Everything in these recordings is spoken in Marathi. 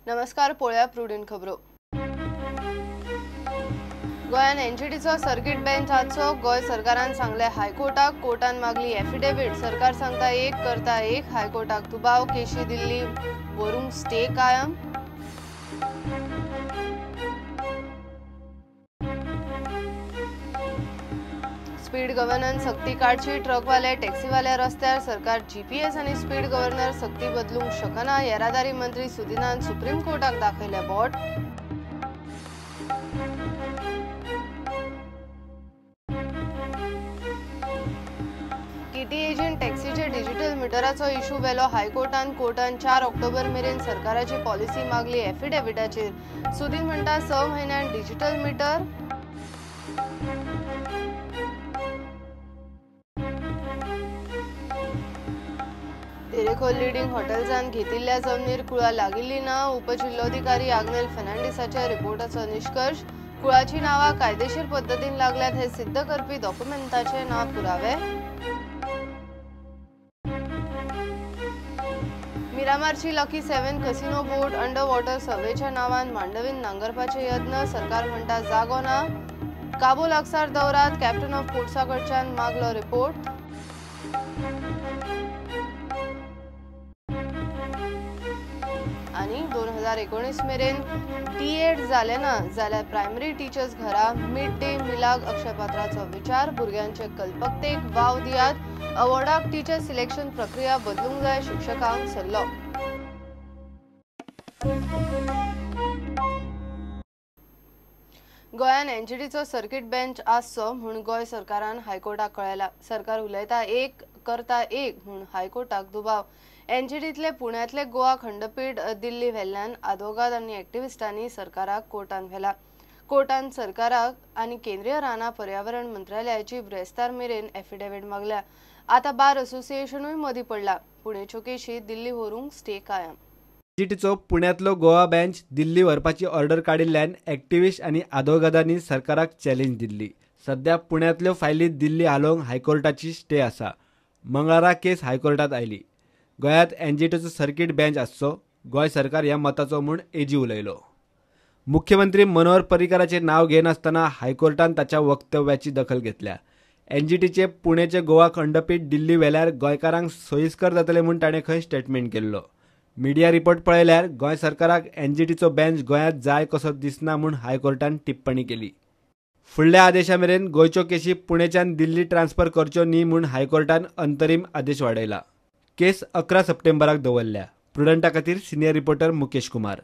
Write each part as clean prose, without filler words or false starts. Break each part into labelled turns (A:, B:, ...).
A: नमस्कार, पोळ्या प्रुडंट खबरो। गोयान एनजीटीचो सर्किट बेंच आजचो गोय सरकारान सांगले हायकोर्टाक कोर्टान मागली एफिडेविट। सरकार सांगता एक करता एक, हायकोर्टाक दुबाव, केशी दिल्ली व्हरूंक स्टे कायम। स्पीड गव्हर्नन्स सक्ती काडची, ट्रकवाले टॅक्सीवाले रस्त्यार। सरकार जीपीएस आणि स्पीड गव्हर्नर सक्ती बदलूंक शकना। येरादारी मंत्री सुदिनान सुप्रीम कोर्टाक दाखयले बोट। टीटी एजंट टॅक्सीचे डिजिटल मिटराचो इश्यू वेलो हायकोर्टान। कोर्टान 4 ऑक्टोबर मेरेन सरकाराची पॉलिसी मागली एफिडेविटाचेर। सुदीन म्हणटा 6 म्हयन्यान डिजिटल मीटर। तेरेखोल लिडिंग हॉटेल्सान घेतिल्ल्या जमनीर कुळा लागिल्ली ना। उपजिल्लोधिकारी आग्नेल फर्नांडिसाच्या रिपोर्टाचो निष्कर्ष। कुळाची नावा कायदेशीर पद्धतीन लागल्यात हे सिद्ध करपी डॉक्युमेंटाचे ना पुरावे। मिरामारची lucky 7 casino boat under water सर्वेच्या नावान मांडवीन नांगरपाचे यत्न। सरकार म्हणटा जागो ना। काबूल अक्सार दौरात कॅप्टन ऑफ पोर्ट्साकडच्यान मागलो रिपोर्ट। आणि 2019 मेरेन टी8 जाले ना जाल्यार प्रायमरी टीचर्स घरा मिड डे मिलाक अक्षयपात्राचो विचार। भुरग्यांचे कल्पकतेक वाव दियात। अवॉर्डाक टीचर सिलेक्शन प्रक्रिया बदलूंक जाय, शिक्षकांक सल्लो। गोयान एनजीटीचो सर्किट बेंच आसचो म्हूण गोय सरकारान हायकोर्टाक कळयला। सरकार उलयता एक करता एक म्हूण हायकोर्टाक दुबाव। एनजीटीतले पुण्यातले गोवा खंडपीठ दिल्ली व्हेल्ल्यान आदवोगाद आनी एक्टिविस्टांनी सरकाराक कोर्टान व्हेला। कोर्टान सरकाराक आनी केंद्रीय राना पर्यावरण मंत्रालयाची ब्रेस्तार मेरेन एफिडेविट मागल्या। आता बार असोसिएशनूय मदीं पडला। पुणेच्यो केशी दिल्ली व्हरूंक स्टे कायम।
B: एनजीटीचो पुण्यातलो गोवा बेंच दिल्ली व्हरपाची ऑर्डर काडिल्ल्यान एक्टिविस्ट आनी आदवोगादांनी सरकाराक चॅलेंज दिल्ली। सध्या पुण्यातल्यो फायली दिल्ली हालोवंक हायकोर्टाची स्टे आसा। मंगळारा केस हायकोर्टात आयली। गोंयांत एनजीटीचो सर्किट बेंच आसचो, गोंय सरकार ह्या मताचो म्हूण एजी उलयलो। मुख्यमंत्री मनोहर पर्रीकाराचें नांव घेनासतना हायकोर्टान ताच्या वक्तव्याची दखल घेतल्या। एनजीटीचे पुणेचे गोवा खंडपीठ दिल्ली व्हेल्यार गोंयकारांक सोयीस्कर जातलें म्हूण ताणें खंय स्टेटमेंट केल्लो। मिडिया रिपोर्ट पळयल्यार गोंय सरकाराक एनजीटीचो बेंच गोंयांत जाय कसो दिसना म्हूण हायकोर्टान टिप्पणी केली। फुडल्या आदेशा मेरेन गोंयच्यो केशी पुणेच्यान दिल्ली ट्रान्स्फर करच्यो न्ही म्हूण हायकोर्टान अंतरीम आदेश वाडयला। केस 11 सप्टेंबराक दवरल्या। प्रुडंटा खातीर senior reporter Mukesh Kumar.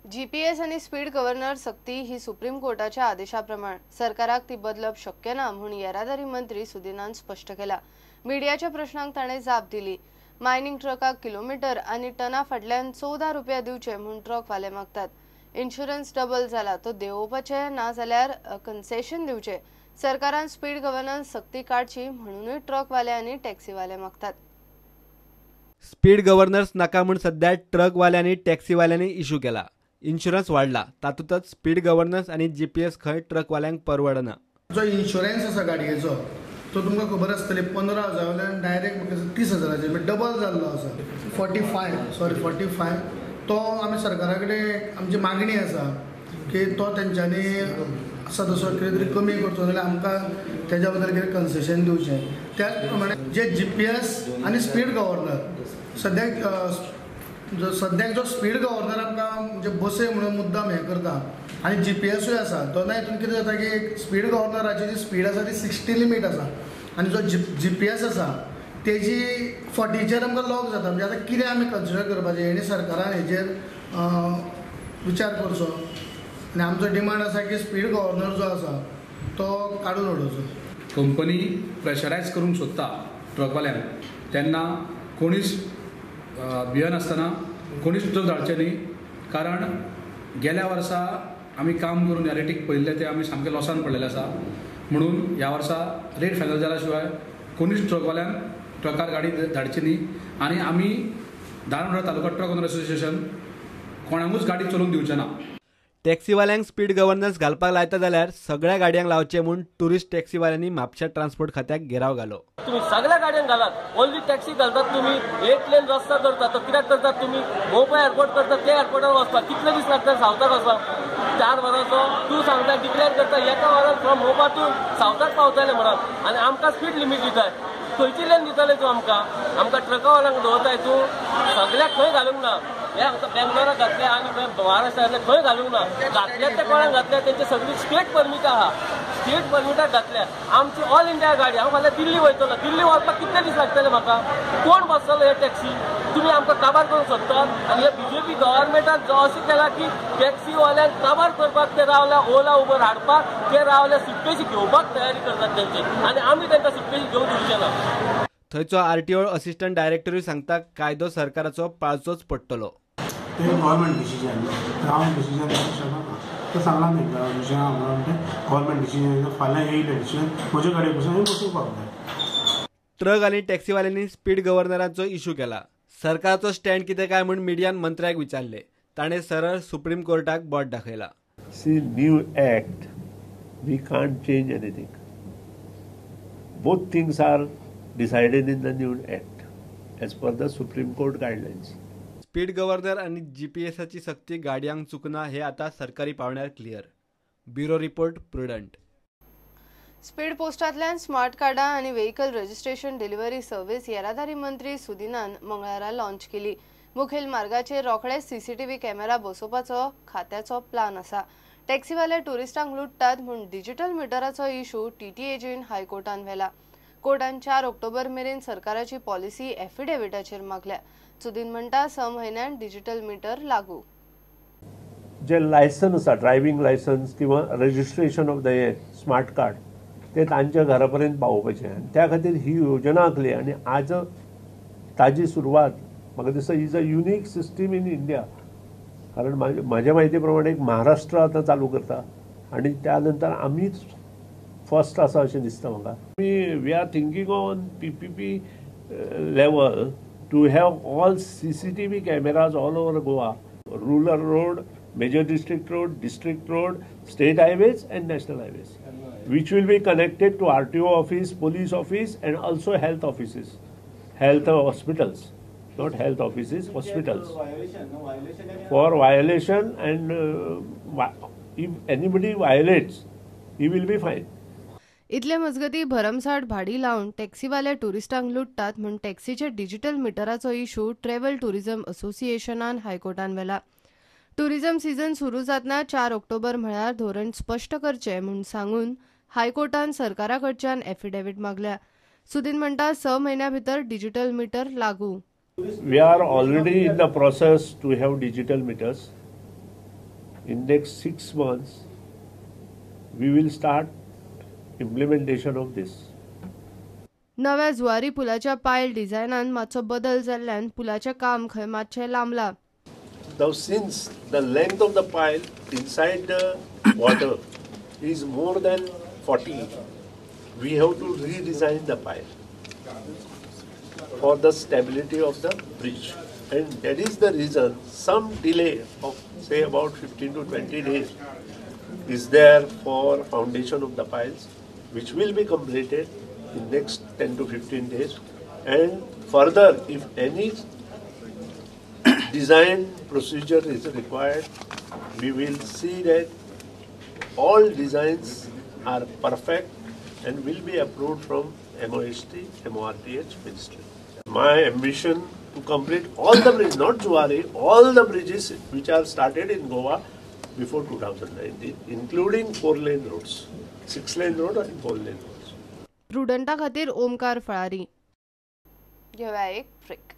A: GPS आणि स्पीड गव्हर्नर सक्ती ही सुप्रीम कोर्टाच्या आदेशाप्रमाण सरकाराक ती बदलप शक्य ना म्हूण येरादारी मंत्री सुदिनान स्पष्ट केला। मीडियाच्या प्रश्नांक ताणें जाप दिली। मायनिंग ट्रकाक किलोमीटर आनी टना फाटल्यान 14 रुपया दिवचे म्हूण ट्रकवाले मागतात। इन्शुरन्स डबल जाला तो देंवोवपाचे ना जाल्यार कन्सेशन दिवचे। सरकारान स्पीड गव्हर्नन्स सक्ती काडची म्हणूनय ट्रकवाले आनी टॅक्सीवाले मागतात।
B: स्पीड गव्हर्नर्स नाका म्हूण सध्या ट्रकवाल्यांनी टॅक्सीवाल्यांनी इश्यू केला। इन्शुरन्स वाडला, तातूंतच स्पीड गव्हर्नन्स आनी जीपीएस खंय ट्रकवाल्यांक परवडना।
C: जो इन्शुरन्स आसा गाडयेचो तो तुमकां खबर आसतले 15,000 वयल्यान डायरेक्ट 30,000 म्हणजे डबल जाल्लो आसा। 45 तो आमी सरकारा कडेन आमची मागणी आसा की तो तेंच्यांनी आसा तसो कितें तरी कमी करचो जाल्यार आमकां तेज्या बद्दल कितें कन्सेशन दिवचें। त्याच प्रमाणे जे जीपीएस आनी स्पीड गव्हर्नर सद्याक जो स्पीड गव्हर्नर आमकां म्हणजे बसय म्हणून मुद्दाम हें करता आनी जीपीएसूय आसा। दोनाय हितून कितें जाता की स्पीड गव्हर्नराची जी स्पीड आसा ती 60 लिमीट आसा आनी जो जीपीएस आसा तेजी 40चेर आमकां लॉक जाता। म्हणजे आतां कितें आमी कन्सिडर करपाचें हेणी सरकारान हेजेर विचार करचो आनी आमचो डिमांड आसा की स्पीड गव्हर्नर जो आसा तो काडून उडोवचो।
D: कंपनी प्रेशरायज करूंक सोदता ट्रकवाल्यांक तेन्ना कोणीच भियनासतना कोणीच ट्रक धाडचे न्ही। कारण गेल्या वर्सा आमी काम करून ह्या रेटीक पळयल्ले ते आमी सामके लॉसान पडलेले आसा। म्हणून ह्या वर्सा रेट फायनल जाल्या शिवाय कोणीच ट्रकवाल्यांक ट्रकार गाडी धाडची न्ही। आनी आमी धारवाड तालुका ट्रक ओनर असोसिएशन कोणाकूच गाडी चलोवंक दिवचे ना।
B: टॅक्सीवाल्यांक स्पीड गव्हर्नन्स घालपाक लायता जाल्यार सगळ्या गाडयांक लावचे म्हूण टुरिस्ट टॅक्सीवाल्यांनी म्हापशा ट्रान्सपोर्ट खात्याक घेराव घालो.
E: तुम्ही सगळ्या गाड्यांक घालात, ओनली टॅक्सी घालतात तुम्ही, एक लेन रस्ता करतात तो कित्याक करतात तुम्ही? मोपा एअरपोर्ट करतात, त्या एअरपोर्टार वचपाक कितले दीस लागतात सावथाक वचपाक? 4 वरांचो तूं सांगता डिक्लेअर करता एका वरान फ्रॉम मोपा तूं सावथाक पावताले म्हणून, आनी आमकां स्पीड लिमीट दिताय. खंयची लेन दिताले तूं आमकां ट्रकावाल्यांक दवरताय तूं? सगळ्याक खंय घालूंक ना. हे आमकां बेंगलोराक घातल्या आनी महाराष्ट्रांतले खंय घालूंक ना. घातल्या त्या कोणाक घातल्या तेंचे सगळी स्टेट परमीट आहा, स्टेट परमिटाक घातल्या. आमची ऑल इंडिया गाडी, हांव फाल्यां दिल्ली वयतलो, दिल्ली वचपाक कितले दीस लागतले म्हाका? कोण बसतलो हे टॅक्सी? तुम्ही आमकां काबार करूंक सोदतात. आनी हे बीजेपी गव्हर्मेंटान जो अशें केला की टॅक्सीवाल्यांक काबार करपाक ते रावल्या, ओला उबर हाडपाक ते रावल्या, सुटकेशी घेवपाक तयारी करतात तेंची, आनी आमी तांकां सुटकेशी घेवंक दिवचे ना.
B: थंयचो आरटीओ असिस्टंट डायरेक्टरूय सांगता कायदो सरकाराचो पाळचोच पडटलो.
F: ते गव्हर्मेंट डिसिजन, हांव डिसिजन घेवंक शकना. ते सांगला तेंकां डिसिजन म्हणून गव्हर्मेंट डिसिजन फाल्यां येयलें डिसिजन म्हजे कडेन बसून बसोवपाक जाय.
B: ट्रक आनी टॅक्सीवाल्यांनी स्पीड गव्हर्नरांचो इशू केला. सरकाराचो स्टँड कितें काय म्हूण मिडियान मंत्र्याक विचारले. ताणें सरळ सुप्रीम कोर्टाक बोट दाखयला.
G: See, new act, we can't change anything. Both things are decided in the new act as per the Supreme Court guidelines.
B: Speed governor आणि जीपीएसची सक्ती गाडयांक चुकना हे आता सरकारी पावण्यार clear. Bureau report prudent.
A: Speed पोस्टांतल्यान स्मार्ट कार्डां आनी व्हेइकल रजिस्ट्रेशन डिलिव्हरी सर्व्हिस येरादारी मंत्री सुदिनान मंगळारा लॉन्च केली. मुखेल मार्गाचेर रोखडेच सीसीटीव्ही कॅमेरा बसोवपाचो खात्याचो प्लान आसा. टॅक्सीवाले टुरिस्टांक लुटतात म्हूण डिजिटल मिटराचो इशू टीटीएजीन हायकोर्टान व्हेला. कोर्टान 4 ऑक्टोबर मेरेन सरकाराची पॉलिसी एफिडेविटाचेर मागल्या. सुदीन म्हणटा 6 म्हयन्यान डिजिटल मिटर लागू.
G: जे लायसन आसा, ड्रायव्हिंग लायसन्स किंवा registration of the smart card, ते तांच्या घरापर्यंत पावोवपाचें. आनी त्या खातीर ही योजना आखली आनी आज ताजी सुरवात म्हाका दिसता is a unique system in India. कारण म्हाज्या म्हायती प्रमाणे एक महाराष्ट्र आतां चालू करता आनी त्या नंतर आमीच फर्स्ट आसा अशें दिसता म्हाका. We are thinking on PPP level to have all CCTV cameras all over Goa, rural road, major district road, state highways and national highways, which will be connected to RTO office, police office and also health offices, health hospitals, not health offices, hospitals. For violation and if anybody violates, he will be fined.
A: इतले मजगती भरमसाट भाडी लावन टॅक्सीवाले टुरिस्टांक लुटतात म्हूण टॅक्सीचे डिजिटल मिटराचो इशू ट्रॅव्हल टुरिझम असोसिएशनान हायकोर्टान व्हेला. टुरिझम सीझन सुरू जातना 4 ऑक्टोबर म्हळ्यार धोरण स्पश्ट करचे म्हूण सांगून हायकोर्टान सरकाराकडच्यान एफिडेविट मागल्या. सुदीन म्हणटा 6 म्हयन्या भितर डिजिटल मिटर लागू.
G: We are already in the process to have digital meters. In next 6 months, we will start implementation of this.
A: नव्या जुवारी पुलाच्या पायल डिझायनान मातसो बदल जाल्ल्यान पुलाचें काम खंय मातशें लांबलां.
G: Now, since the length of the pile inside the water is more than 40, we have to redesign the pile for the stability of the bridge. And that is the reason some delay of say about 15 to 20 days is there for foundation of the piles, which will be completed in next 10 to 15 days. And further, if any design procedure is required, we will see that all designs are perfect and will be approved from MOST, MORTH Ministry. My ambition to complete all the bridges, not Juari, all the bridges which are started in Goa before 2019, including 4-lane roads, 6-lane road and 4-lane roads.
A: प्रुडंटा खातीर ओमकार फळारी. घेऊया एक ब्रेक.